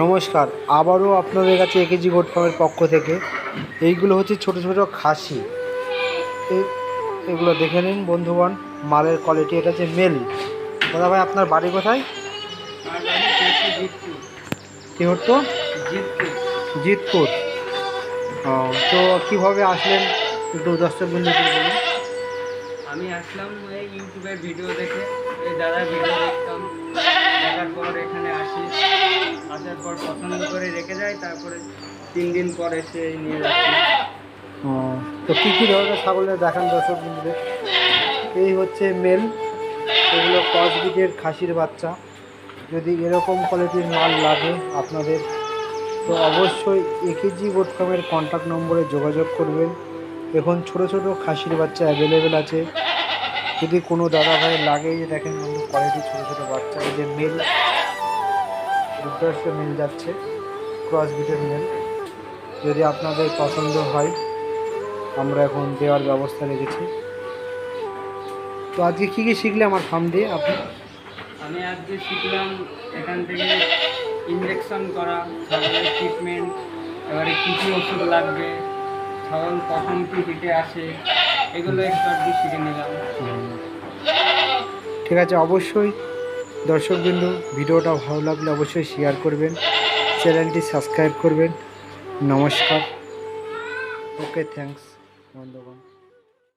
নমস্কার, আবারও আপনাদের কাছে একেজি গোট ফার্মের পক্ষ থেকে এইগুলো হচ্ছে ছোট ছোট খাসি। এগুলো দেখে নিন বন্ধুগণ, মালের কোয়ালিটি। এটা হচ্ছে মেল। দাদা ভাই, আপনার বাড়ি কোথায়? কী হতো? জিতপুর। ও, তো কীভাবে আসলেন একটু দর্শক বন্ধু বলুন। আমি আসলাম এই ইউটিউবের ভিডিও দেখে, এই দাদার ভিডিও দেখতাম, দেখার পর এখানে আসি, আসার পর পছন্দ করে রেখে যাই, তারপরে 3 দিন পর এসে নিয়ে যাচ্ছি। ও, তো কী কী ধরনের ছাগলের দেখান দর্শক বন্ধুদের? এই হচ্ছে মেল, এগুলো ক্রসব্রিডের খাসির বাচ্চা। যদি এরকম কোয়ালিটির মাল লাগে আপনাদের, তো অবশ্যই একেজি গোট ফার্মের কন্ট্যাক্ট নম্বরে যোগাযোগ করবেন। এখন ছোট ছোট খাসির বাচ্চা অ্যাভেলেবেল আছে। যদি কোনো দাদা ভাই লাগে, যে দেখেন বন্ধু কোয়ালিটি ছোট ছোট বাচ্চা, এই যে মেল, যুক্তরাষ্ট্র মেল যাচ্ছে, ক্রস ব্রিডের মেল। যদি আপনাদের পছন্দ হয়, আমরা এখন দেওয়ার ব্যবস্থা রেখেছি। তো আজকে কী কী শিখলে আমার ফার্ম দিয়ে আপনি? আমি আজকে শিখলাম এখান থেকে ইঞ্জেকশন করা, ছাগলের ট্রিটমেন্ট, এবারে কী কী ওষুধ লাগবে, ছাগল কখন কী হিটে আসে, এগুলো একটু আর কি শিখে নিলাম। ঠিক আছে, অবশ্যই দর্শকবৃন্দ, ভিডিওটা ভালো লাগলে অবশ্যই শেয়ার করবেন, চ্যানেলটি সাবস্ক্রাইব করবেন। নমস্কার। ওকে, থ্যাংকস বন্ধুগণ।